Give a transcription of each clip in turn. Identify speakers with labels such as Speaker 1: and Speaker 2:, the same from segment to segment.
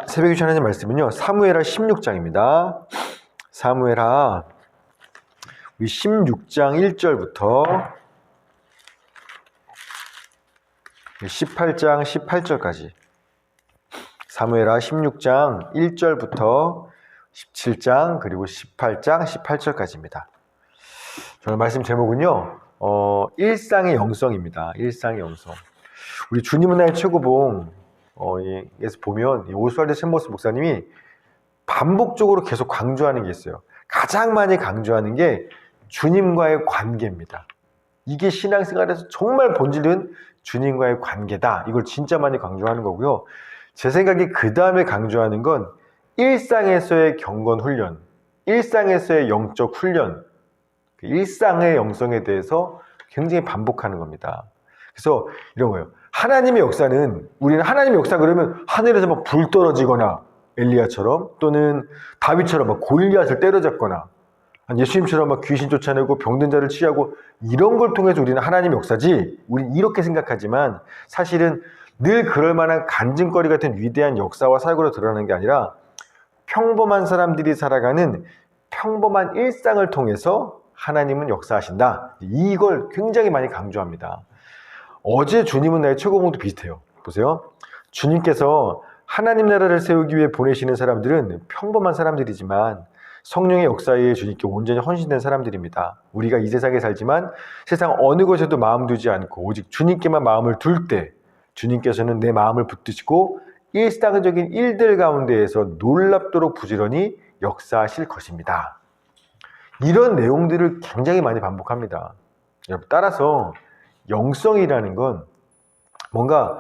Speaker 1: 새벽에 전하는 말씀은요, 사무엘하 16장입니다. 사무엘하 16장 1절부터 18장 18절까지, 사무엘하 16장 1절부터 17장 그리고 18장 18절까지입니다. 오늘 말씀 제목은요, 일상의 영성입니다. 일상의 영성. 우리 주님은 나의 최고봉 에서 보면 오스왈드 챔버스 목사님이 반복적으로 계속 강조하는 게 있어요. 가장 많이 강조하는 게 주님과의 관계입니다. 이게 신앙생활에서 정말 본질은 주님과의 관계다. 이걸 진짜 많이 강조하는 거고요. 제 생각에 그 다음에 강조하는 건 일상에서의 경건 훈련, 일상에서의 영적 훈련, 일상의 영성에 대해서 굉장히 반복하는 겁니다. 그래서 이런 거예요. 하나님의 역사는, 우리는 하나님의 역사 그러면 하늘에서 막 불 떨어지거나 엘리야처럼, 또는 다윗처럼 막 골리앗을 때려잡거나, 예수님처럼 막 귀신 쫓아내고 병든 자를 치유하고, 이런 걸 통해서 우리는 하나님의 역사지, 우리는 이렇게 생각하지만 사실은 늘 그럴 만한 간증거리 같은 위대한 역사와 사역으로 드러나는 게 아니라 평범한 사람들이 살아가는 평범한 일상을 통해서 하나님은 역사하신다. 이걸 굉장히 많이 강조합니다. 어제 주님은 나의 최고봉도 비슷해요. 보세요. 주님께서 하나님 나라를 세우기 위해 보내시는 사람들은 평범한 사람들이지만 성령의 역사에 주님께 온전히 헌신된 사람들입니다. 우리가 이 세상에 살지만 세상 어느 곳에도 마음 두지 않고 오직 주님께만 마음을 둘 때 주님께서는 내 마음을 붙드시고 일상적인 일들 가운데에서 놀랍도록 부지런히 역사하실 것입니다. 이런 내용들을 굉장히 많이 반복합니다. 따라서 영성이라는 건 뭔가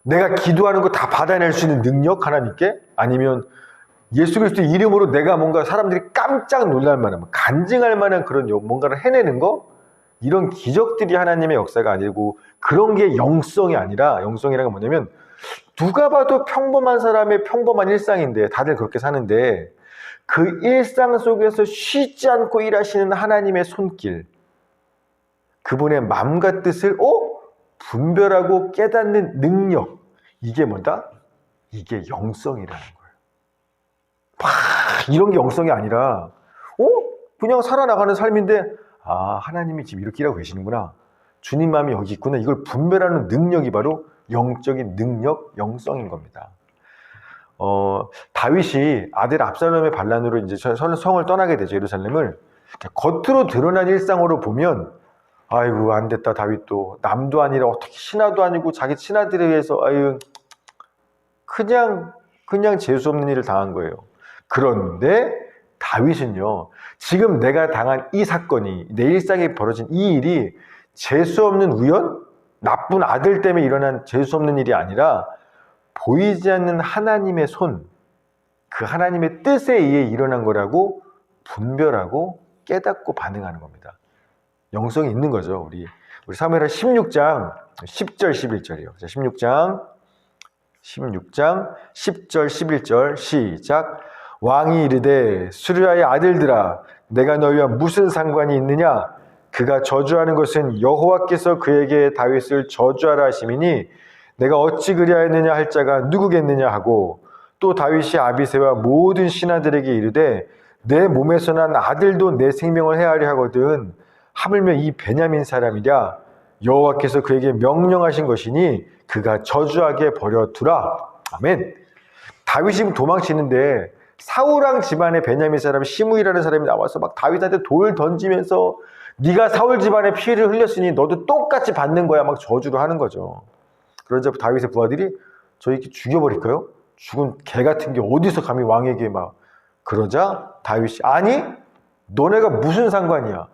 Speaker 1: 내가 기도하는 거 다 받아낼 수 있는 능력, 하나님께, 아니면 예수 그리스도의 이름으로 내가 뭔가 사람들이 깜짝 놀랄 만한, 간증할 만한 그런 뭔가를 해내는 거, 이런 기적들이 하나님의 역사가 아니고 그런 게 영성이 아니라, 영성이라는 건 뭐냐면 누가 봐도 평범한 사람의 평범한 일상인데 다들 그렇게 사는데 그 일상 속에서 쉬지 않고 일하시는 하나님의 손길, 그분의 마음과 뜻을 분별하고 깨닫는 능력, 이게 뭐다? 이게 영성이라는 거예요. 이런 게 영성이 아니라 그냥 살아나가는 삶인데 하나님이 지금 이렇게 일하고 계시는구나, 주님 마음이 여기 있구나, 이걸 분별하는 능력이 바로 영적인 능력, 영성인 겁니다. 다윗이 아들 압살롬의 반란으로 이제 성을 떠나게 되죠. 예루살렘을. 겉으로 드러난 일상으로 보면 아이고 안 됐다, 다윗도 남도 아니라 어떻게 신하도 아니고 자기 친아들에 의해서 그냥 재수 없는 일을 당한 거예요. 그런데 다윗은요, 지금 내가 당한 이 사건이, 내 일상에 벌어진 이 일이 재수 없는 우연, 나쁜 아들 때문에 일어난 재수 없는 일이 아니라 보이지 않는 하나님의 손, 그 하나님의 뜻에 의해 일어난 거라고 분별하고 깨닫고 반응하는 겁니다. 영성이 있는 거죠. 우리 사무엘하 16장 10절 11절이에요. 자, 16장 10절 11절 시작. 왕이 이르되 수르야의 아들들아, 내가 너희와 무슨 상관이 있느냐? 그가 저주하는 것은 여호와께서 그에게 다윗을 저주하라 하심이니 내가 어찌 그리하였느냐 할 자가 누구겠느냐 하고, 또 다윗이 아비새와 모든 신하들에게 이르되 내 몸에서 난 아들도 내 생명을 해하려 하거든 하물며 이 베냐민 사람이랴, 여호와께서 그에게 명령하신 것이니 그가 저주하게 버려두라. 아멘. 다윗이 지금 도망치는데 사울왕 집안의 베냐민 사람 시므이라는 사람이 나와서 막 다윗한테 돌 던지면서 네가 사울 집안의 피를 흘렸으니 너도 똑같이 받는 거야, 막 저주를 하는 거죠. 그러자 다윗의 부하들이 저 이렇게 죽여버릴까요? 죽은 개 같은 게 어디서 감히 왕에게 막. 그러자 다윗이 아니, 너네가 무슨 상관이야,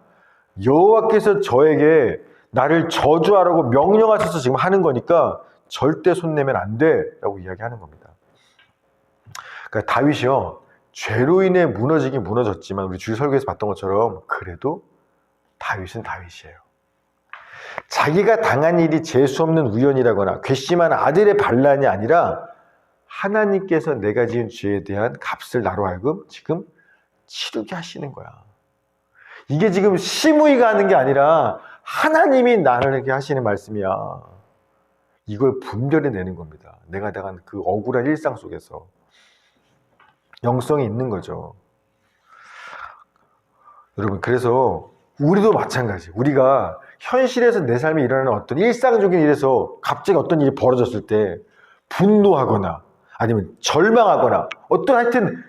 Speaker 1: 여호와께서 저에게 나를 저주하라고 명령하셔서 지금 하는 거니까 절대 손내면 안 돼 라고 이야기하는 겁니다. 그러니까 다윗이요, 죄로 인해 무너지긴 무너졌지만 우리 주일 설교에서 봤던 것처럼 그래도 다윗은 다윗이에요. 자기가 당한 일이 재수 없는 우연이라거나 괘씸한 아들의 반란이 아니라 하나님께서 내가 지은 죄에 대한 값을 나로 하여금 지금 치르게 하시는 거야. 이게 지금 시므이가 하는 게 아니라 하나님이 나에게 하시는 말씀이야. 이걸 분별해내는 겁니다. 내가 당한 그 억울한 일상 속에서. 영성이 있는 거죠. 여러분, 그래서 우리도 마찬가지. 우리가 현실에서 내 삶에 일어나는 어떤 일상적인 일에서 갑자기 어떤 일이 벌어졌을 때 분노하거나 아니면 절망하거나 어떤 하여튼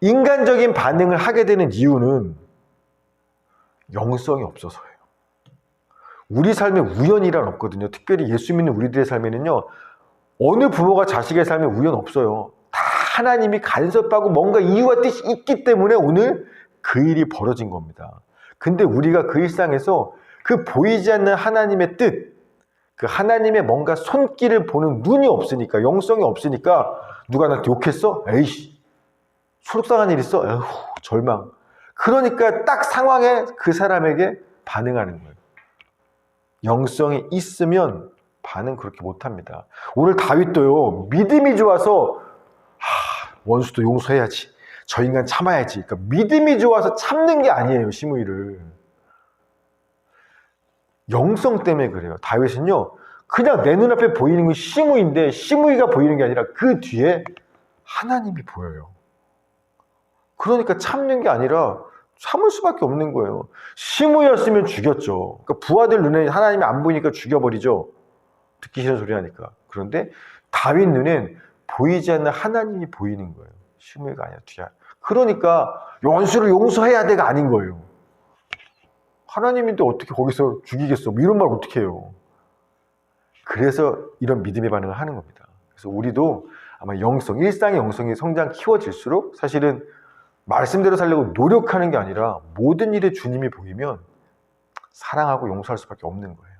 Speaker 1: 인간적인 반응을 하게 되는 이유는 영성이 없어서예요. 우리 삶에 우연이란 없거든요. 특별히 예수 믿는 우리들의 삶에는요, 어느 부모가 자식의 삶에 우연 없어요. 다 하나님이 간섭하고 뭔가 이유와 뜻이 있기 때문에 오늘 그 일이 벌어진 겁니다. 근데 우리가 그 일상에서 그 보이지 않는 하나님의 뜻, 그 하나님의 뭔가 손길을 보는 눈이 없으니까, 영성이 없으니까 누가 나한테 욕했어? 에이씨, 속상한 일 있어? 에휴, 절망. 그러니까 딱 상황에 그 사람에게 반응하는 거예요. 영성이 있으면 반응 그렇게 못합니다. 오늘 다윗도요, 믿음이 좋아서 원수도 용서해야지, 저 인간 참아야지. 그러니까 믿음이 좋아서 참는 게 아니에요, 시므이를. 영성 때문에 그래요. 다윗은요, 그냥 내 눈앞에 보이는 건 시므이인데 시므이가 보이는 게 아니라 그 뒤에 하나님이 보여요. 그러니까 참는 게 아니라 참을 수밖에 없는 거예요. 시므이였으면 죽였죠. 그러니까 부하들 눈에 하나님이 안 보이니까 죽여버리죠. 듣기 싫은 소리 하니까. 그런데 다윗 눈엔 보이지 않는 하나님이 보이는 거예요. 시므이가 아니라 뒤에. 그러니까 원수를 용서해야 돼가 아닌 거예요. 하나님인데 어떻게 거기서 죽이겠어? 뭐 이런 말 어떻게 해요? 그래서 이런 믿음의 반응을 하는 겁니다. 그래서 우리도 아마 영성, 일상의 영성이 성장 키워질수록 사실은 말씀대로 살려고 노력하는 게 아니라 모든 일에 주님이 보이면 사랑하고 용서할 수밖에 없는 거예요.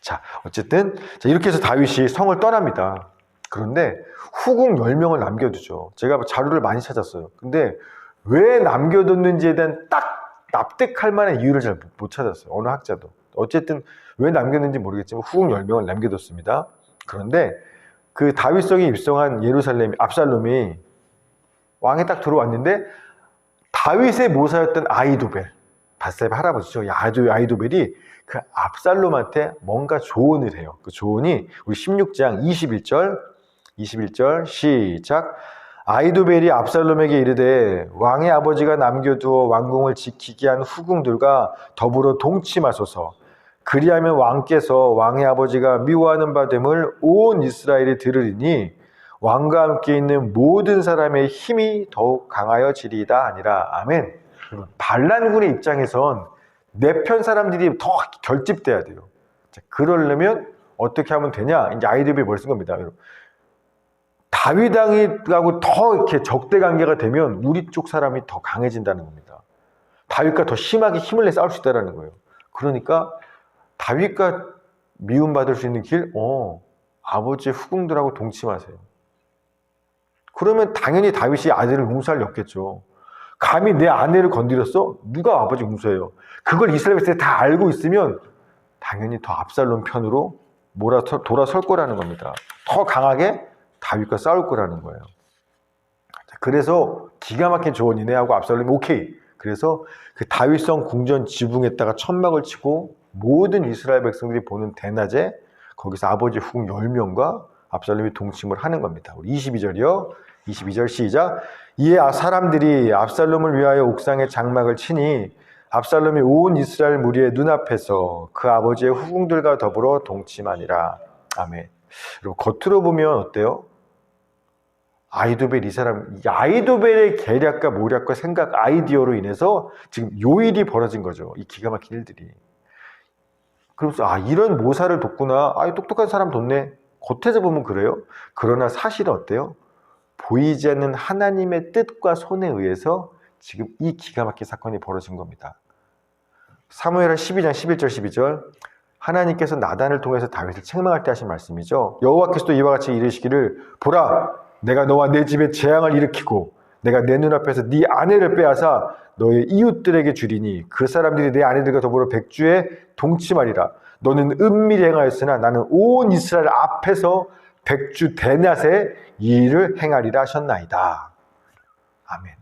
Speaker 1: 자, 어쨌든 이렇게 해서 다윗이 성을 떠납니다. 그런데 후궁 10명을 남겨두죠. 제가 자료를 많이 찾았어요. 근데 왜 남겨뒀는지에 대한 딱 납득할 만한 이유를 잘 못 찾았어요. 어느 학자도. 어쨌든 왜 남겼는지 모르겠지만 후궁 10명을 남겨뒀습니다. 그런데 그 다윗성에 입성한 예루살렘 압살롬이 왕에 딱 들어왔는데 다윗의 모사였던 아히도벨, 밧세바 할아버지죠. 아히도벨이 그 압살롬한테 뭔가 조언을 해요. 그 조언이 우리 16장 21절 시작. 아히도벨이 압살롬에게 이르되 왕의 아버지가 남겨두어 왕궁을 지키게 한 후궁들과 더불어 동침하소서. 그리하면 왕께서 왕의 아버지가 미워하는 바 됨을 온 이스라엘이 들으리니 왕과 함께 있는 모든 사람의 힘이 더욱 강하여지리이다 아니라. 아멘. 반란군의 입장에선 내 편 사람들이 더 결집돼야 돼요. 자, 그러려면 어떻게 하면 되냐? 이제 아히도벨이 뭘 쓴 겁니다. 다윗왕하고 더 이렇게 적대 관계가 되면 우리 쪽 사람이 더 강해진다는 겁니다. 다윗과 더 심하게 힘을 내 싸울 수 있다는 거예요. 그러니까 다윗과 미움받을 수 있는 길, 아버지의 후궁들하고 동침하세요. 그러면 당연히 다윗이 아내를 용서할 리 없겠죠. 감히 내 아내를 건드렸어? 누가 아버지 용서해요? 그걸 이스라엘 백성이 다 알고 있으면 당연히 더 압살롬 편으로 돌아설 거라는 겁니다. 더 강하게 다윗과 싸울 거라는 거예요. 그래서 기가 막힌 조언이네 하고 압살롬이 오케이. 그래서 그 다윗성 궁전 지붕에다가 천막을 치고 모든 이스라엘 백성들이 보는 대낮에 거기서 아버지 후궁 10명과 압살롬이 동침을 하는 겁니다. 우리 22절이요. 22절 시작. 이에 사람들이 압살롬을 위하여 옥상에 장막을 치니 압살롬이 온 이스라엘 무리의 눈앞에서 그 아버지의 후궁들과 더불어 동침하니라. 아멘. 그리고 겉으로 보면 어때요? 아히도벨 아히도벨의 계략과 모략과 생각, 아이디어로 인해서 지금 요 일이 벌어진 거죠. 이 기가 막힌 일들이. 그러면서 이런 모사를 뒀구나. 똑똑한 사람 뒀네. 겉에서 보면 그래요. 그러나 사실은 어때요? 보이지 않는 하나님의 뜻과 손에 의해서 지금 이 기가 막힌 사건이 벌어진 겁니다. 사무엘하 12장 11절 12절 하나님께서 나단을 통해서 다윗을 책망할 때 하신 말씀이죠. 여호와께서도 이와 같이 이르시기를 보라 내가 너와 내 집에 재앙을 일으키고 내가 내 눈앞에서 네 아내를 빼앗아 너의 이웃들에게 주리니 그 사람들이 내 아내들과 더불어 백주에 동침하리라. 너는 은밀히 행하였으나 나는 온 이스라엘 앞에서 백주 대낮에 이 일을 행하리라 하셨나이다. 아멘.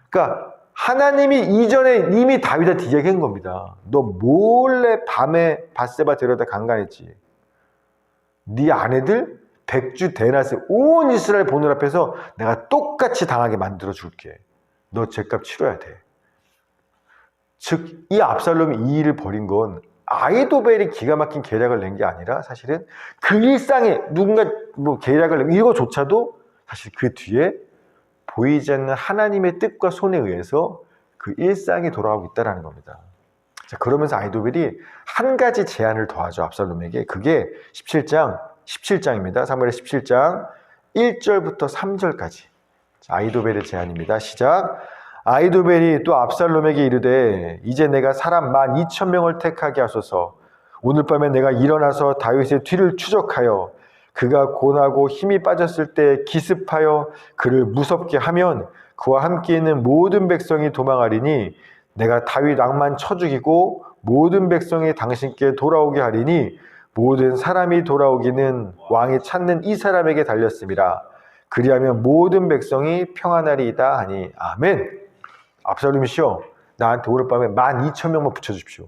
Speaker 1: 그러니까 하나님이 이전에 이미 다윗한테 얘기한 겁니다. 너 몰래 밤에 밧세바 데려다 강간했지. 네 아내들 백주 대낮에 온 이스라엘 보는 앞에서 내가 똑같이 당하게 만들어 줄게. 너 죗값 치러야 돼. 즉, 이 압살롬이 이 일을 벌인 건 아히도벨이 기가 막힌 계략을 낸 게 아니라 사실은 그 일상에 누군가 계략을 낸 이거조차도 사실 그 뒤에 보이지 않는 하나님의 뜻과 손에 의해서 그 일상이 돌아가고 있다는 겁니다. 자, 그러면서 아히도벨이 한 가지 제안을 더하죠. 압살롬에게. 그게 17장입니다. 사무엘의 17장 1절부터 3절까지. 아히도벨의 제안입니다. 시작. 아히도벨이 또 압살롬에게 이르되 이제 내가 사람 12,000명을 택하게 하소서. 오늘 밤에 내가 일어나서 다윗의 뒤를 추적하여 그가 고나고 힘이 빠졌을 때 기습하여 그를 무섭게 하면 그와 함께 있는 모든 백성이 도망하리니 내가 다윗 왕만 쳐 죽이고 모든 백성이 당신께 돌아오게 하리니 모든 사람이 돌아오기는 왕이 찾는 이 사람에게 달렸습니다. 그리하면 모든 백성이 평안하리이다 하니 아멘. 압살롬이시여, 나한테 오늘 밤에 12,000명만 붙여주십시오.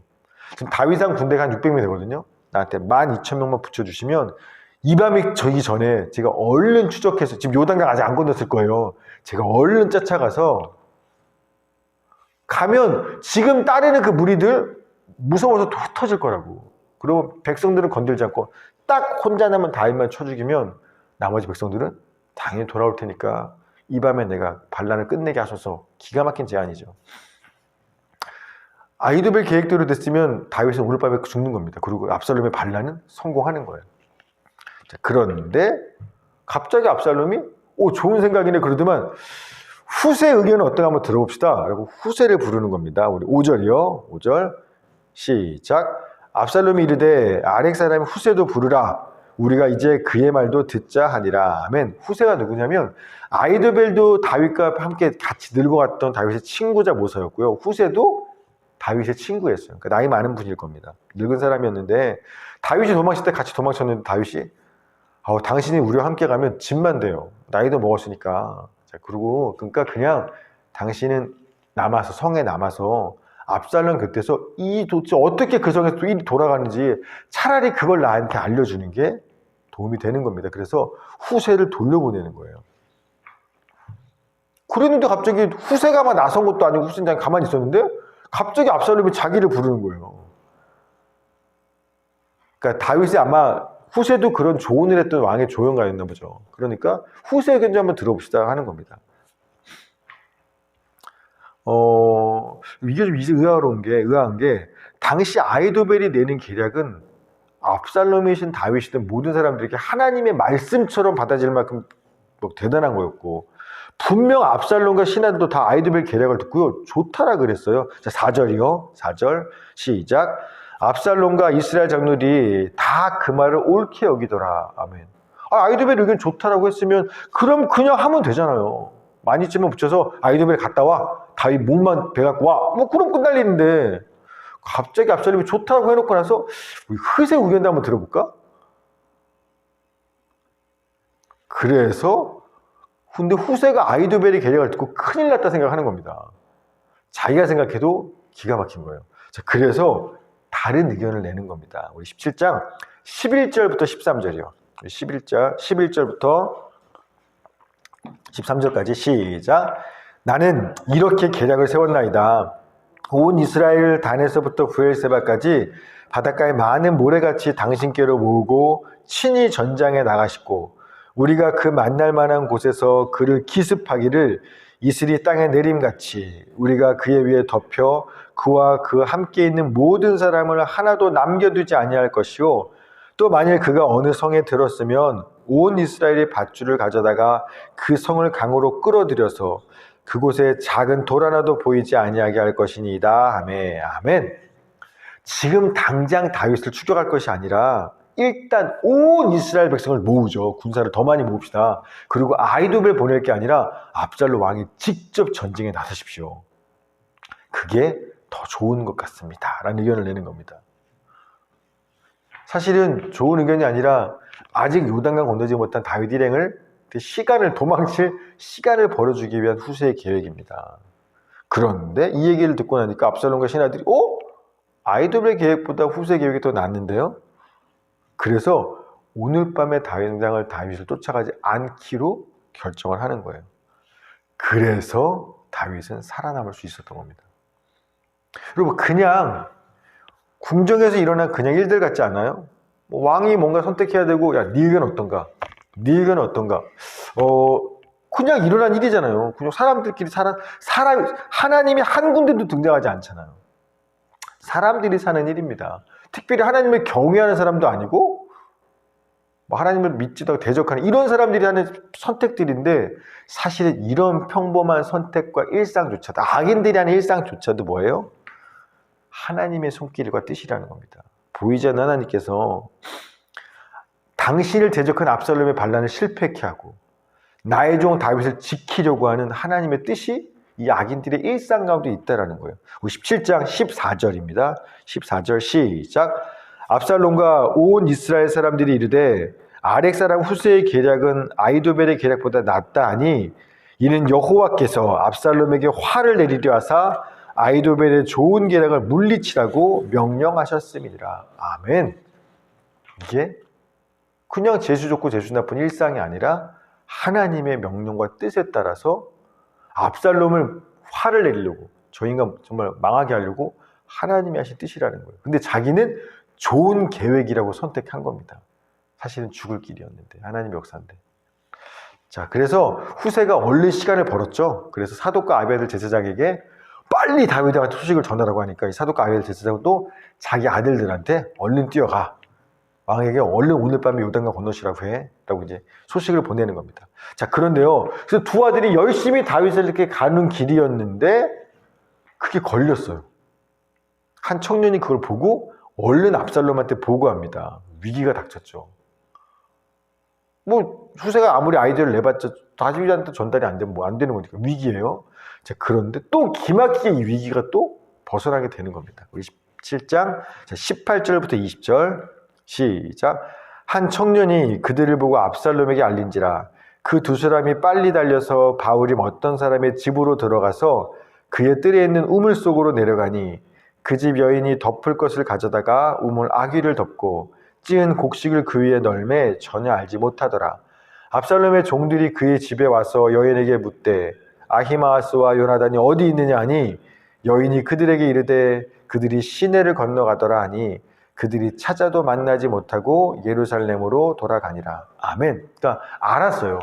Speaker 1: 지금 다윗왕 군대가 한 600명 되거든요. 나한테 12,000명만 붙여주시면 이 밤이 저기 전에 제가 얼른 추적해서, 지금 요단강 아직 안 건넜을 거예요. 제가 얼른 쫓아가서 가면 지금 따르는 그 무리들 무서워서 흩어질 거라고. 그리고 백성들은 건들지 않고 딱 혼자 남은 다윗만 쳐 죽이면 나머지 백성들은 당연히 돌아올 테니까 이 밤에 내가 반란을 끝내게 하소서. 기가 막힌 제안이죠. 아히도벨 계획대로 됐으면 다윗은 오늘 밤에 죽는 겁니다. 그리고 압살롬의 반란은 성공하는 거예요. 자, 그런데 갑자기 압살롬이 좋은 생각이네 그러더만 후세 의견은 어떤가 한번 들어봅시다. 그리고 후세를 부르는 겁니다. 우리 5절이요. 5절 시작. 압살롬이 이르되 아렉 사람 후세도 부르라. 우리가 이제 그의 말도 듣자 하니라. 아멘. 후세가 누구냐면 아히도벨도 다윗과 함께 같이 늙어갔던 다윗의 친구자 모서였고요. 후세도 다윗의 친구였어요. 그러니까 나이 많은 분일 겁니다. 늙은 사람이었는데 다윗이 도망칠 때 같이 도망쳤는데 다윗이 당신이 우리와 함께 가면 집만 돼요. 나이도 먹었으니까. 자, 그러니까 그냥 당신은 남아서 성에 남아서 압살롬 곁에서 이 도대체 어떻게 그 성에서 또 일이 돌아가는지 차라리 그걸 나한테 알려주는 게 도움이 되는 겁니다. 그래서 후세를 돌려보내는 거예요. 그랬는데 갑자기 후세가 막 나선 것도 아니고 후세는 가만히 있었는데 갑자기 압살롬이 자기를 부르는 거예요. 그러니까 다윗이 아마 후세도 그런 조언을 했던 왕의 조언가였나 보죠. 그러니까 후세 의견 좀 한번 들어봅시다 하는 겁니다. 이게 좀 의아한 게 당시 아히도벨이 내는 계략은 압살롬이신 다윗이든 모든 사람들에게 하나님의 말씀처럼 받아들일 만큼 대단한 거였고 분명 압살롬과 신하들도 다 아히도벨 계략을 듣고요. 좋다라 그랬어요. 자, 4절이요. 4절 시작. 압살롬과 이스라엘 장로들이 다 그 말을 옳게 여기더라. 아멘. 아히도벨 의견 좋다라고 했으면 그럼 그냥 하면 되잖아요. 12,000명 붙여서 아히도벨 갔다 와. 다윗 몸만 배갖고 와. 그럼 끝날 일인데 갑자기 압살롬이 좋다고 해놓고 나서 우리 후세 의견도 한번 들어볼까? 그래서 근데 후세가 아히도벨의 계략을 듣고 큰일 났다 생각하는 겁니다. 자기가 생각해도 기가 막힌 거예요. 자, 그래서 다른 의견을 내는 겁니다. 우리 17장 11절부터 13절이요. 11절부터 13절까지 시작. 나는 이렇게 계략을 세웠나이다. 온 이스라엘 단에서부터 부엘세바까지 바닷가에 많은 모래같이 당신께로 모으고 친히 전장에 나가시고 우리가 그 만날 만한 곳에서 그를 기습하기를 이슬이 땅에 내림같이 우리가 그의 위에 덮여 그와 그 함께 있는 모든 사람을 하나도 남겨두지 아니할 것이요 또 만일 그가 어느 성에 들었으면 온 이스라엘이 밧줄을 가져다가 그 성을 강으로 끌어들여서 그곳에 작은 돌 하나도 보이지 아니하게 할 것이니이다. 아멘. 지금 당장 다윗을 추격할 것이 아니라 일단 온 이스라엘 백성을 모으죠. 군사를 더 많이 모읍시다. 그리고 아히도벨 보낼 게 아니라 압살롬 왕이 직접 전쟁에 나서십시오. 그게 더 좋은 것 같습니다. 라는 의견을 내는 겁니다. 사실은 좋은 의견이 아니라 아직 요단강 건너지 못한 다윗 일행을 도망칠 시간을 벌어주기 위한 후세의 계획입니다. 그런데 이 얘기를 듣고 나니까 압살롬과 신하들이 아히도벨 계획보다 후세 계획이 더 낫는데요? 그래서 오늘 밤에 다윗왕을 다윗을 쫓아가지 않기로 결정을 하는 거예요. 그래서 다윗은 살아남을 수 있었던 겁니다. 여러분, 그냥 궁정에서 일어난 그냥 일들 같지 않아요? 왕이 뭔가 선택해야 되고, 야, 네 의견 어떤가? 네 의견 어떤가? 그냥 일어난 일이잖아요. 그냥 사람들끼리 하나님이 한 군데도 등장하지 않잖아요. 사람들이 사는 일입니다. 특별히 하나님을 경외하는 사람도 아니고, 하나님을 믿지도 않고 대적하는 이런 사람들이 하는 선택들인데, 사실은 이런 평범한 선택과 일상조차도, 악인들이 하는 일상조차도 뭐예요? 하나님의 손길과 뜻이라는 겁니다. 보이지 않는 하나님께서 당신을 대적한 압살롬의 반란을 실패케 하고 나의 종 다윗을 지키려고 하는 하나님의 뜻이 이 악인들의 일상 가운데 있다라는 거예요. 17장 14절입니다. 14절 시작. 압살롬과 온 이스라엘 사람들이 이르되 아렉 사람 후세의 계략은 아히도벨의 계략보다 낫다 하니 이는 여호와께서 압살롬에게 화를 내리려 하사 아히도벨의 좋은 계략을 물리치라고 명령하셨음이니라. 아멘. 이게 그냥 재수 좋고 재수 나쁜 일상이 아니라 하나님의 명령과 뜻에 따라서 압살롬을 화를 내리려고, 저 인간 정말 망하게 하려고 하나님이 하신 뜻이라는 거예요. 근데 자기는 좋은 계획이라고 선택한 겁니다. 사실은 죽을 길이었는데, 하나님의 역사인데. 자, 그래서 후세가 얼른 시간을 벌었죠. 그래서 사독과 아비아들 제사장에게 빨리 다윗한테 소식을 전하라고 하니까 이 사독과 아비아들 제사장은 또 자기 아들들한테 얼른 뛰어가. 왕에게 얼른 오늘 밤에 요단강 건너시라고 해. 라고 이제 소식을 보내는 겁니다. 자, 그런데요. 그래서 두 아들이 열심히 다윗을 이렇게 가는 길이었는데 그게 걸렸어요. 한 청년이 그걸 보고 얼른 압살롬한테 보고합니다. 위기가 닥쳤죠. 후세가 아무리 아이디어를 내봤자 다윗한테 전달이 안 되면 안 되는 거니까 위기예요. 자, 그런데 또 기막히게 이 위기가 또 벗어나게 되는 겁니다. 우리 17장 18절부터 20절 시작. 한 청년이 그들을 보고 압살롬에게 알린지라 그 두 사람이 빨리 달려서 바울이 어떤 사람의 집으로 들어가서 그의 뜰에 있는 우물 속으로 내려가니 그 집 여인이 덮을 것을 가져다가 우물 아귀를 덮고 찌은 곡식을 그 위에 널매 전혀 알지 못하더라. 압살롬의 종들이 그의 집에 와서 여인에게 묻되 아히마아스와 요나단이 어디 있느냐 하니 여인이 그들에게 이르되 그들이 시내를 건너가더라 하니 그들이 찾아도 만나지 못하고 예루살렘으로 돌아가니라. 아멘. 그러니까 알았어요.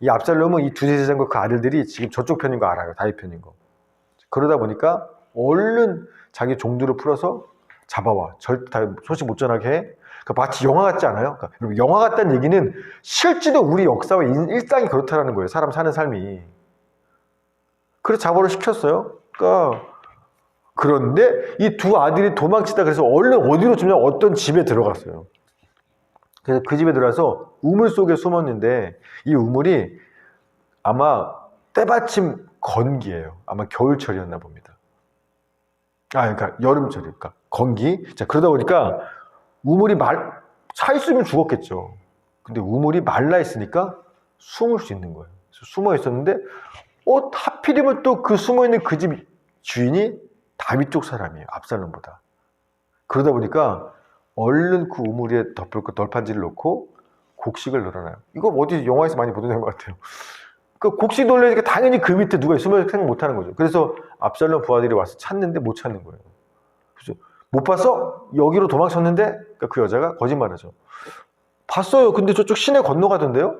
Speaker 1: 이 압살롬은 이 두 제사장과 그 아들들이 지금 저쪽 편인 거 알아요. 다윗 편인 거. 그러다 보니까 얼른 자기 종들을 풀어서 잡아와. 절대 소식 못 전하게 해. 그러니까 마치 영화 같지 않아요? 그러니까 영화 같다는 얘기는 실제로 우리 역사와 일상이 그렇다는 거예요. 사람 사는 삶이. 그래서 잡아를 시켰어요. 그런데 이 두 아들이 도망치다 그래서 얼른 어디로 주냐 어떤 집에 들어갔어요. 그래서 그 집에 들어가서 우물 속에 숨었는데 이 우물이 아마 때마침 건기예요. 아마 겨울철이었나 봅니다. 그러니까 여름철, 그러니까 건기. 자, 그러다 보니까 우물이 차 있으면 죽었겠죠. 근데 우물이 말라 있으니까 숨을 수 있는 거예요. 그래서 숨어 있었는데 하필이면 또 그 숨어 있는 그 집 주인이 다윗 쪽 사람이에요. 압살롬보다. 그러다 보니까 얼른 그 우물 위에 널판지를 놓고 곡식을 널어놔요. 이거 어디 영화에서 많이 보던 것 같아요. 그 곡식 널려니까 당연히 그 밑에 누가 있으면 생각 못하는 거죠. 그래서 압살롬 부하들이 와서 찾는데 못 찾는 거예요. 그래서 못 봤어? 여기로 도망쳤는데? 그러니까 그 여자가 거짓말하죠. 봤어요. 근데 저쪽 시내 건너가던데요?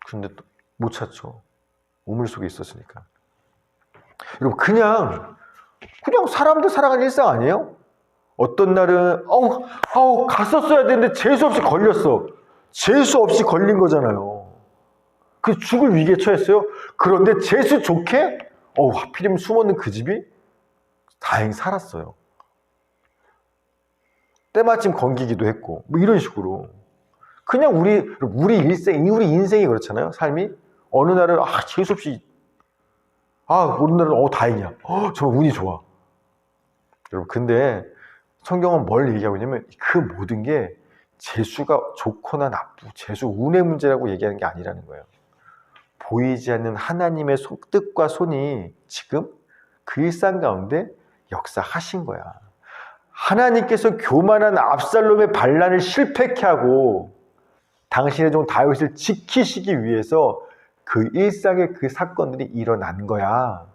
Speaker 1: 근데 또 못 찾죠. 우물 속에 있었으니까. 여러분, 그냥 사람들 살아가는 일상 아니에요? 어떤 날은 갔었어야 되는데 재수 없이 걸렸어. 재수 없이 걸린 거잖아요. 그 죽을 위기에 처했어요. 그런데 재수 좋게 하필이면 숨었는 그 집이 다행히 살았어요. 때마침 건기기도 했고 이런 식으로 그냥 우리 인생이 그렇잖아요. 삶이 어느 날은 재수 없이 어느 날은 다행이야. 정말 운이 좋아. 여러분, 근데 성경은 뭘 얘기하고 있냐면 그 모든 게 재수가 좋거나 재수 운의 문제라고 얘기하는 게 아니라는 거예요. 보이지 않는 하나님의 뜻과 손이 지금 그 일상 가운데 역사하신 거야. 하나님께서 교만한 압살롬의 반란을 실패케 하고 당신의 종 다윗을 지키시기 위해서 그 일상의 그 사건들이 일어난 거야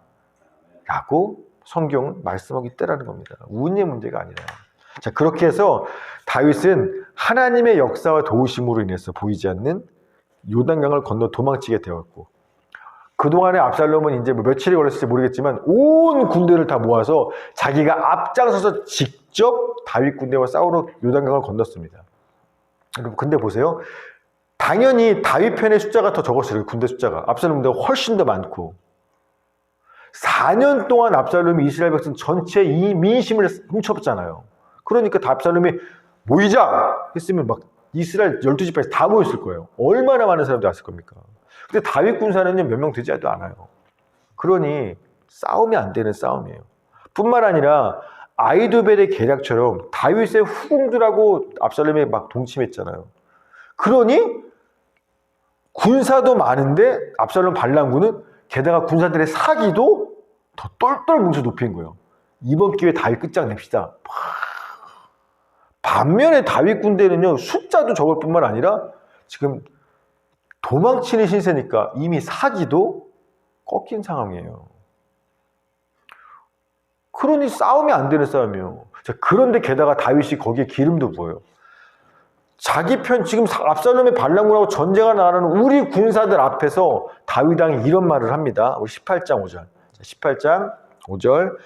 Speaker 1: 라고 성경은 말씀하고 있다는 겁니다. 운의 문제가 아니라. 자, 그렇게 해서 다윗은 하나님의 역사와 도우심으로 인해서 보이지 않는 요단강을 건너 도망치게 되었고, 그동안에 압살롬은 이제 뭐 며칠이 걸렸을지 모르겠지만 온 군대를 다 모아서 자기가 앞장서서 직접 다윗 군대와 싸우러 요단강을 건넜습니다. 여러분, 근데 보세요. 당연히 다윗 편의 숫자가 더 적었어요. 군대 숫자가. 압살롬 군대가 훨씬 더 많고. 4년 동안 압살롬이 이스라엘 백성 전체 이 민심을 훔쳐봤잖아요. 그러니까 압살롬이 모이자 했으면 막 이스라엘 12지파에서 다 모였을 거예요. 얼마나 많은 사람들이 왔을 겁니까? 근데 다윗 군사는요, 몇 명 되지도 않아요. 그러니 싸움이 안 되는 싸움이에요. 뿐만 아니라 아히도벨의 계략처럼 다윗의 후궁들하고 압살롬이 막 동침했잖아요. 그러니 군사도 많은데 압살롬 반란군은 게다가 군사들의 사기도 더 똘똘 뭉쳐 높인 거예요. 이번 기회에 다윗 끝장냅시다. 반면에 다윗 군대는요, 숫자도 적을 뿐만 아니라 지금 도망치는 신세니까 이미 사기도 꺾인 상황이에요. 그러니 싸움이 안 되는 싸움이에요. 자, 그런데 게다가 다윗이 거기에 기름도 부어요. 자기 편, 지금 압살롬의 반란군하고 전쟁을 나가는 우리 군사들 앞에서 다윗 왕이 이런 말을 합니다. 우리 18장 5절. 18장 5절.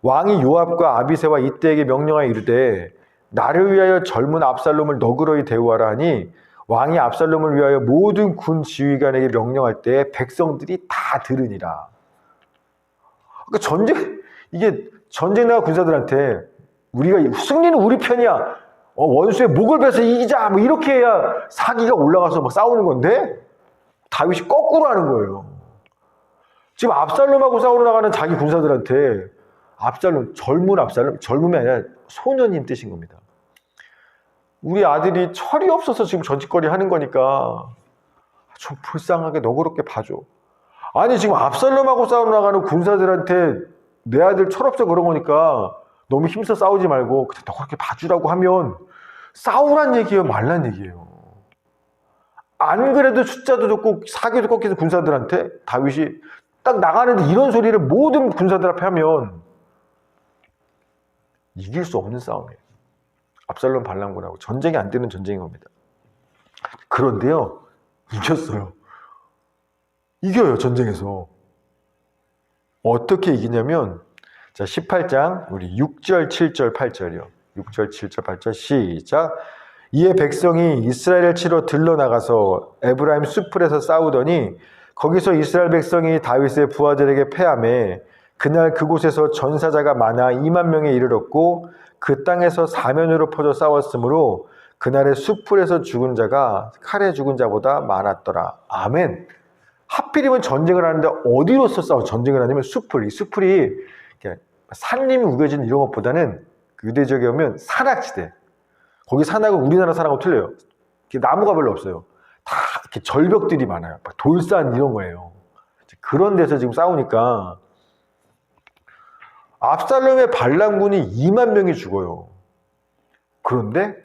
Speaker 1: 왕이 요압과 아비새와 이때에게 명령하여 이르되 나를 위하여 젊은 압살롬을 너그러이 대우하라 하니 왕이 압살롬을 위하여 모든 군 지휘관에게 명령할 때 백성들이 다 들으니라. 그러니까 이게 전쟁 나가 군사들한테 우리가 승리는 우리 편이야. 원수의 목을 베서 이기자. 뭐 이렇게 해야 사기가 올라가서 막 싸우는 건데 다윗이 거꾸로 하는 거예요. 지금 압살롬하고 싸우러 나가는 자기 군사들한테 젊은 압살롬, 젊음이 아니라 소년인 뜻인 겁니다. 우리 아들이 철이 없어서 지금 저짓거리 하는 거니까 좀 불쌍하게 너그럽게 봐줘. 아니, 지금 압살롬하고 싸우러 나가는 군사들한테 내 아들 철없어 그런 거니까 너무 힘써 싸우지 말고 그냥 너그럽게 봐주라고 하면 싸우란 얘기예요, 말란 얘기예요. 안 그래도 숫자도 적고 사기도 꺾이는 군사들한테 다윗이 딱 나가는데 이런 소리를 모든 군사들 앞에 하면 이길 수 없는 싸움이에요. 압살롬 반란군하고 전쟁이 안 되는 전쟁인 겁니다. 그런데요, 이겼어요. 이겨요, 전쟁에서. 어떻게 이기냐면, 자, 18장, 우리 6절, 7절, 8절이요. 6절, 7절, 8절, 시작. 이에 백성이 이스라엘을 치러 들러나가서 에브라임 숲풀에서 싸우더니 거기서 이스라엘 백성이 다윗의 부하들에게 패하매 그날 그곳에서 전사자가 많아 2만 명에 이르렀고 그 땅에서 사면으로 퍼져 싸웠으므로 그날의 숲풀에서 죽은 자가 칼에 죽은 자보다 많았더라. 아멘. 하필이면 전쟁을 하는데 어디로서 전쟁을 하냐면 숲풀. 이 숲풀이 산림이 우겨진 이런 것보다는 유대 지역에 오면 산악지대. 거기 산악은 우리나라 산악하고 틀려요. 나무가 별로 없어요. 다 이렇게 절벽들이 많아요. 돌산 이런 거예요. 그런 데서 지금 싸우니까 압살롬의 반란군이 2만 명이 죽어요. 그런데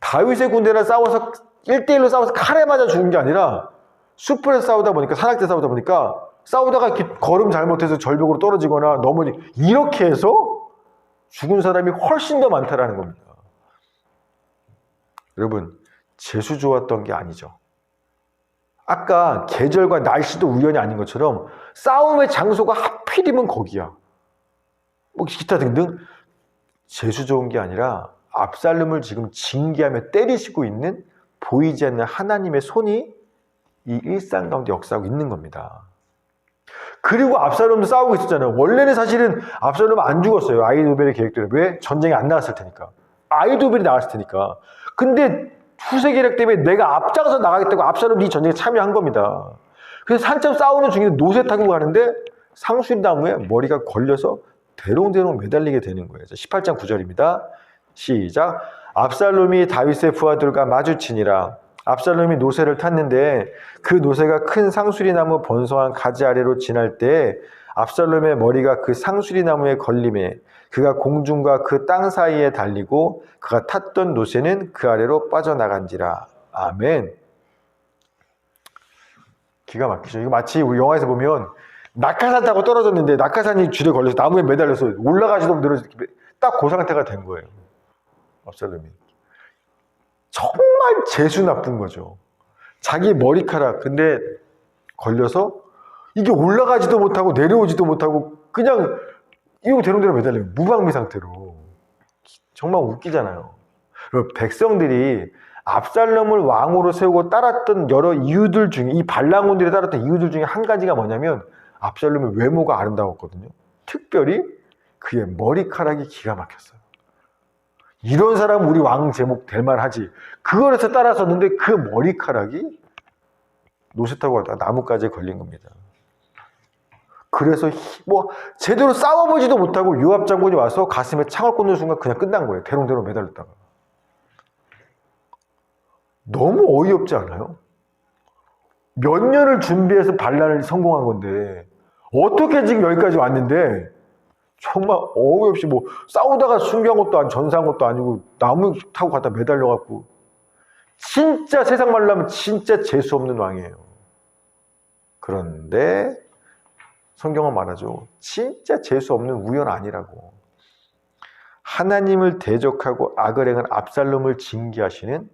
Speaker 1: 다윗의 군대랑 싸워서 1대1로 싸워서 칼에 맞아 죽은 게 아니라 숲풀에서 싸우다 보니까, 산악지대 싸우다 보니까 싸우다가 이렇게 걸음 잘못해서 절벽으로 떨어지거나 넘어지, 이렇게 해서 죽은 사람이 훨씬 더 많다라는 겁니다. 여러분, 재수 좋았던 게 아니죠. 아까 계절과 날씨도 우연이 아닌 것처럼 싸움의 장소가 하필이면 거기야. 뭐 기타 등등. 재수 좋은 게 아니라 압살롬을 지금 징계하며 때리시고 있는 보이지 않는 하나님의 손이 이 일상 가운데 역사하고 있는 겁니다. 그리고 압살롬도 싸우고 있었잖아요. 원래는 사실은 압살롬은 안 죽었어요. 아히도벨의 계획대로. 왜? 전쟁이 안 나갔을 테니까. 아히도벨이 나갔을 테니까. 근데 후세 계략 때문에 내가 앞장서 나가겠다고 압살롬이 이 전쟁에 참여한 겁니다. 그래서 한참 싸우는 중인데 노새 타고 가는데 상수리나무에 머리가 걸려서 대롱대롱 매달리게 되는 거예요. 18장 9절입니다. 시작. 압살롬이 다윗의 부하들과 마주치니라. 압살롬이 노새를 탔는데 그 노새가 큰 상수리나무 번성한 가지 아래로 지날 때 압살롬의 머리가 그 상수리나무에 걸림에 그가 공중과 그 땅 사이에 달리고 그가 탔던 노새는 그 아래로 빠져나간지라. 아멘. 기가 막히죠. 이거 마치 우리 영화에서 보면 낙하산 타고 떨어졌는데 낙하산이 줄에 걸려서 나무에 매달려서 올라가지도 못해서 딱 그 상태가 된 거예요. 압살롬이. 정말 재수 나쁜 거죠. 자기 머리카락 근데 걸려서 이게 올라가지도 못하고 내려오지도 못하고 그냥 이거 대롱대롱 매달려요. 무방비 상태로. 정말 웃기잖아요. 그리고 백성들이 압살롬을 왕으로 세우고 따랐던 여러 이유들 중에 이 반란군들이 따랐던 이유들 중에 한 가지가 뭐냐면 압살롬의 외모가 아름다웠거든요. 특별히 그의 머리카락이 기가 막혔어요. 이런 사람 우리 왕 제목 될 만하지. 그걸 해서 따라섰는데 그 머리카락이 노새 타고 가다가 나뭇가지에 걸린 겁니다. 그래서 뭐 제대로 싸워보지도 못하고 요압 장군이 와서 가슴에 창을 꽂는 순간 그냥 끝난 거예요. 대롱대롱 매달렸다가. 너무 어이없지 않아요? 몇 년을 준비해서 반란을 성공한 건데 어떻게 지금 여기까지 왔는데 정말 어이없이 뭐 싸우다가 숨겨한 것도 아니고 전사한 것도 아니고 나무 타고 가다 매달려갖고 진짜 세상 말로 하면 진짜 재수 없는 왕이에요. 그런데 성경은 말하죠. 진짜 재수 없는 우연 아니라고. 하나님을 대적하고 악을 행한 압살롬을 징계하시는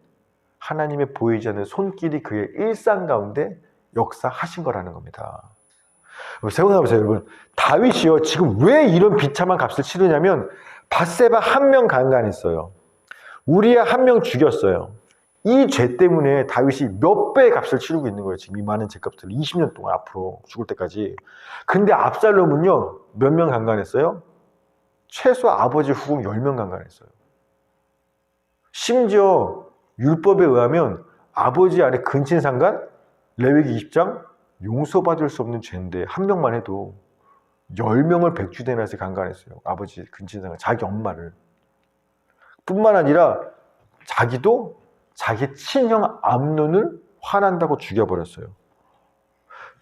Speaker 1: 하나님의 보이지 않는 손길이 그의 일상 가운데 역사하신 거라는 겁니다. 생각해보세요, 여러분. 다윗이요, 지금 왜 이런 비참한 값을 치르냐면 밧세바 한 명 강간했어요. 우리야 한 명 죽였어요. 이 죄 때문에 다윗이 몇 배의 값을 치르고 있는 거예요. 지금 이 많은 죄값들을 20년 동안 앞으로 죽을 때까지. 근데 압살롬은요, 몇 명 강간했어요? 최소 아버지 후궁 10명 강간했어요. 심지어 율법에 의하면 아버지 아래 근친상간 레위기 20장 용서받을 수 없는 죄인데 한 명만 해도 10명을 백주대나서 강간했어요. 아버지 근친상간, 자기 엄마를. 뿐만 아니라 자기도 자기 친형 암논을 화난다고 죽여버렸어요.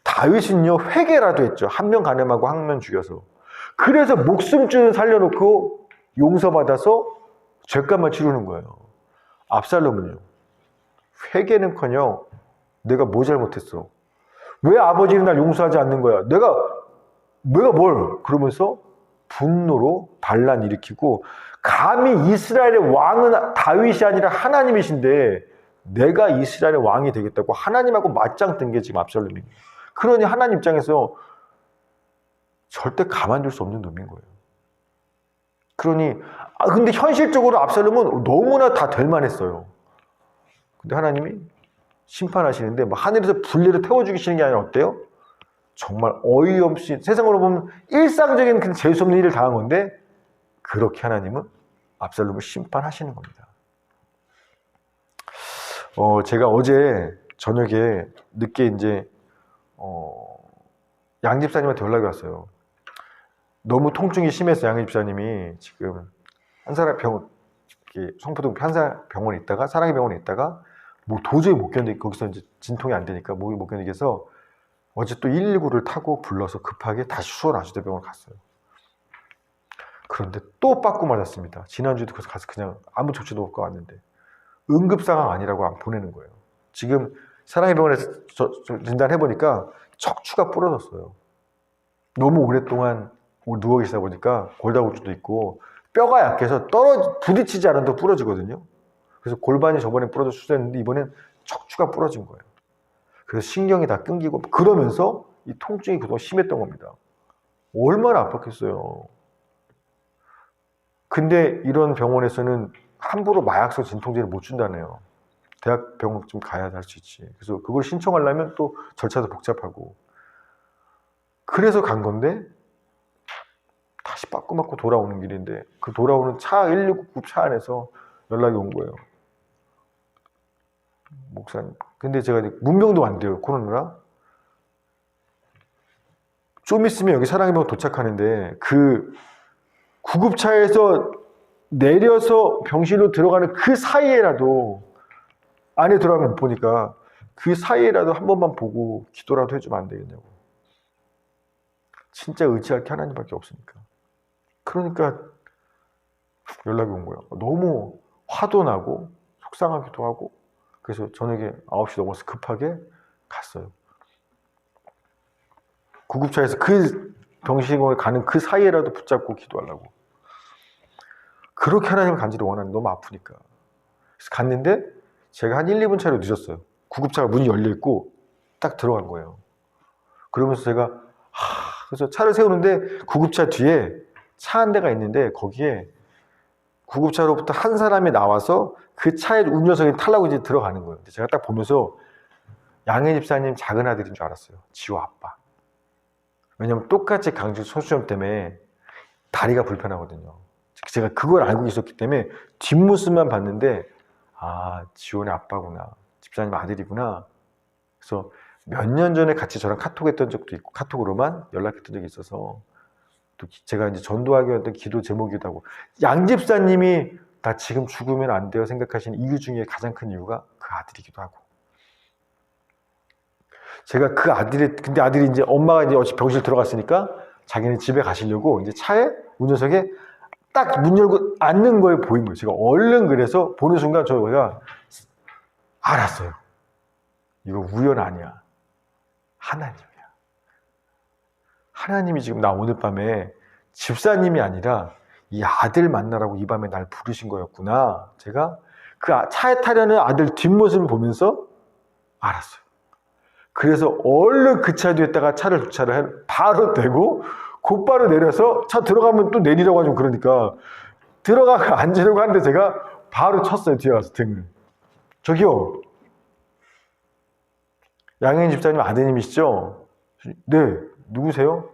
Speaker 1: 다윗은요, 회개라도 했죠. 한 명 간음하고 한 명 죽여서. 그래서 목숨줄은 살려놓고 용서받아서 죄값만 치르는 거예요. 압살롬은요, 회개는커녕 내가 뭐 잘못했어? 왜 아버지는 날 용서하지 않는 거야? 내가 뭘? 그러면서 분노로 반란 일으키고 감히 이스라엘의 왕은 다윗이 아니라 하나님이신데 내가 이스라엘의 왕이 되겠다고 하나님하고 맞짱 뜬 게 지금 압살롬입니다. 그러니 하나님 입장에서 절대 가만둘 수 없는 놈인 거예요. 그러니 근데 현실적으로 압살롬은 너무나 다 될 만했어요. 근데 하나님이 심판하시는데 뭐 하늘에서 불리를 태워 죽이시는 게 아니라 어때요? 정말 어이없이 세상으로 보면 일상적인 그 재수 없는 일을 당한 건데 그렇게 하나님은 압살롬을 심판하시는 겁니다. 제가 어제 저녁에 늦게 이제 양 집사님한테 연락이 왔어요. 너무 통증이 심해서 양 집사님이 지금 한사람 병원, 성포동 한사병원에 있다가 사랑의 병원에 있다가 뭐 도저히 못 견디, 거기서 이제 진통이 안 되니까 목이 못 견디겠어 어제 또 119를 타고 불러서 급하게 다시 수원 아주대병원을 갔어요. 그런데 또 빠꾸 맞았습니다. 지난주에도 그래서 가서 그냥 아무 조치도 없고 왔는데 응급 상황 아니라고 보내는 거예요. 지금 사랑의 병원에서 진단해보니까 척추가 부러졌어요. 너무 오랫동안 누워 계시다 보니까 골다공증도 있고 뼈가 약해서 부딪히지 않아도 부러지거든요. 그래서 골반이 저번에 부러져 수술했는데 이번엔 척추가 부러진 거예요. 그래서 신경이 다 끊기고 그러면서 이 통증이 그동안 심했던 겁니다. 얼마나 아팠겠어요. 근데 이런 병원에서는 함부로 마약성 진통제를 못 준다네요. 대학병원 좀 가야 할 수 있지. 그래서 그걸 신청하려면 또 절차도 복잡하고. 그래서 간 건데 다시 빠꾸 맞고 돌아오는 길인데 그 돌아오는 차 119급 차 안에서 연락이 온 거예요. 목사님. 근데 제가 문명도 안 돼요. 코로나라. 좀 있으면 여기 사랑의 병원 도착하는데 그 구급차에서 내려서 병실로 들어가는 그 사이에라도 안에 들어가면 못 보니까 그 사이에라도 한 번만 보고 기도라도 해주면 안 되겠냐고. 진짜 의지할 게 하나님밖에 없으니까. 그러니까 연락이 온 거예요. 너무 화도 나고 속상하기도 하고. 그래서 저녁에 9시 넘어서 급하게 갔어요. 구급차에서 그 병실에 가는 그 사이에라도 붙잡고 기도하려고. 그렇게 하나님을 간절히 원하는, 너무 아프니까. 그래서 갔는데 제가 한 1, 2분 차로 늦었어요. 구급차가 문이 열려있고 딱 들어간 거예요. 그러면서 제가 그래서 차를 세우는데 구급차 뒤에 차 한 대가 있는데 거기에 구급차로부터 한 사람이 나와서 그 차의 운전석에 타려고 이제 들어가는 거예요. 제가 딱 보면서 양혜 집사님 작은 아들인 줄 알았어요. 지호 아빠. 왜냐면 똑같이 강직 소수점 때문에 다리가 불편하거든요. 제가 그걸 알고 있었기 때문에 뒷모습만 봤는데 지호네 아빠구나. 집사님 아들이구나. 그래서 몇 년 전에 같이 저랑 카톡했던 적도 있고 카톡으로만 연락했던 적이 있어서 또 제가 이제 전도하기 위한 기도 제목이기도 하고, 양 집사님이 나 지금 죽으면 안 돼요 생각하시는 이유 중에 가장 큰 이유가 그 아들이기도 하고, 제가 그 근데 아들이 이제 엄마가 이제 어찌 병실 들어갔으니까 자기는 집에 가시려고 이제 차에 운전석에 딱 문 열고 앉는 거에 보인 거예요. 제가 얼른 그래서 보는 순간 저희가 알았어요. 이거 우연 아니야. 하나님이야. 하나님이 지금 나 오늘 밤에 집사님이 아니라 이 아들 만나라고 이 밤에 날 부르신 거였구나. 제가 그 차에 타려는 아들 뒷모습을 보면서 알았어요. 그래서 얼른 그 차 뒤에다가 차를 주차를 바로 대고 곧바로 내려서 차 들어가면 또 내리라고 하죠. 그러니까 들어가서 앉으려고 하는데 제가 바로 쳤어요. 뒤에 가서 등을. 저기요. 양현 집사님 아드님이시죠? 네. 누구세요?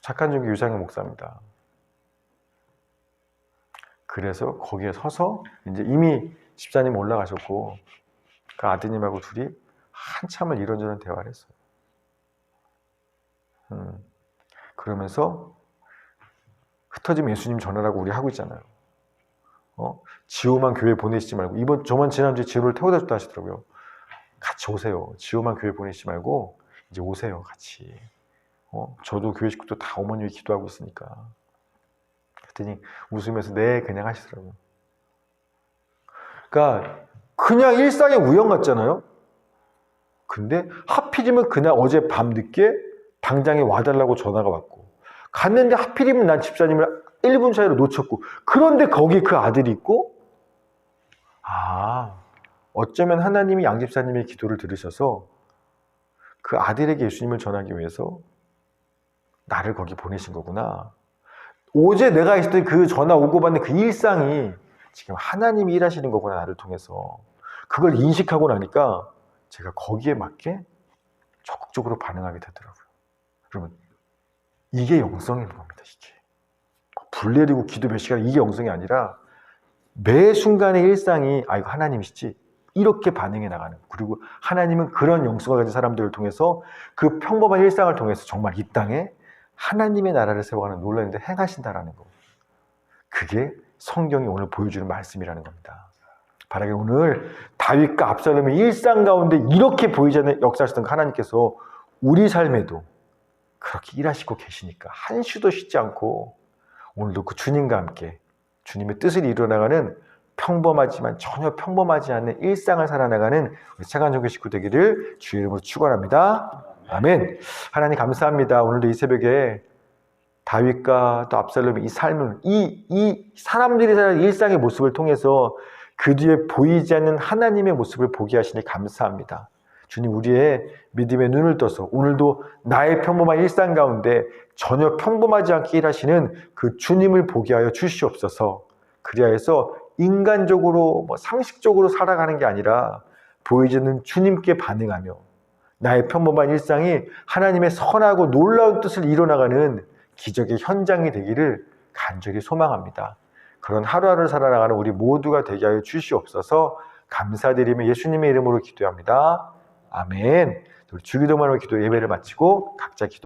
Speaker 1: 착한 종교 유상현 목사입니다. 그래서 거기에 서서 이제 이미 집사님 올라가셨고 그 아드님하고 둘이 한참을 이런저런 대화를 했어요. 그러면서 흩어지면 예수님 전하라고 우리 하고 있잖아요. 지호만 교회 보내시지 말고, 저번 지난주에 지호를 태워다 줬다 하시더라고요. 같이 오세요. 지호만 교회 보내시지 말고 이제 오세요. 같이. 저도 교회 식구도 다 어머님이 기도하고 있으니까. 그랬더니 웃으면서 네 그냥 하시더라고요. 그러니까 그냥 일상의 우연 같잖아요. 근데 하필이면 그날 어제 밤늦게 당장에 와달라고 전화가 왔고, 갔는데 하필이면 난 집사님을 1, 2분 사이로 놓쳤고, 그런데 거기 그 아들이 있고, 어쩌면 하나님이 양 집사님의 기도를 들으셔서 그 아들에게 예수님을 전하기 위해서 나를 거기 보내신 거구나. 어제 내가 있었던 그 전화 오고 받는 그 일상이 지금 하나님이 일하시는 거구나, 나를 통해서. 그걸 인식하고 나니까 제가 거기에 맞게 적극적으로 반응하게 되더라고요. 여러분, 이게 영성인 겁니다. 이게 불 내리고 기도 몇 시간, 이게 영성이 아니라 매 순간의 일상이 이거 하나님이시지, 이렇게 반응해 나가는. 그리고 하나님은 그런 영성을 가진 사람들을 통해서 그 평범한 일상을 통해서 정말 이 땅에 하나님의 나라를 세워가는 놀라운 일을 행하신다라는 거. 그게 성경이 오늘 보여주는 말씀이라는 겁니다. 바라기를 오늘 다윗과 압살롬의 일상 가운데 이렇게 보이지 않는 역사하시던 하나님께서 우리 삶에도 그렇게 일하시고 계시니까 한시도 쉬지 않고 오늘도 그 주님과 함께 주님의 뜻을 이루어나가는 평범하지만 전혀 평범하지 않는 일상을 살아나가는 우리 착한 종교 식구 되기를 주의 이름으로 축원합니다. 아멘. 하나님 감사합니다. 오늘도 이 새벽에 다윗과 또 압살롬의 이 삶을, 이 사람들이 사는 일상의 모습을 통해서 그 뒤에 보이지 않는 하나님의 모습을 보게 하시니 감사합니다. 주님, 우리의 믿음의 눈을 떠서 오늘도 나의 평범한 일상 가운데 전혀 평범하지 않게 일하시는 그 주님을 보게 하여 주시옵소서. 그리하여서 인간적으로 상식적으로 살아가는 게 아니라 보이지 않는 주님께 반응하며 나의 평범한 일상이 하나님의 선하고 놀라운 뜻을 이뤄나가는 기적의 현장이 되기를 간절히 소망합니다. 그런 하루하루를 살아나가는 우리 모두가 되게 하여 주시옵소서. 감사드리며 예수님의 이름으로 기도합니다. 아멘. 주기도문으로 기도 예배를 마치고 각자 기도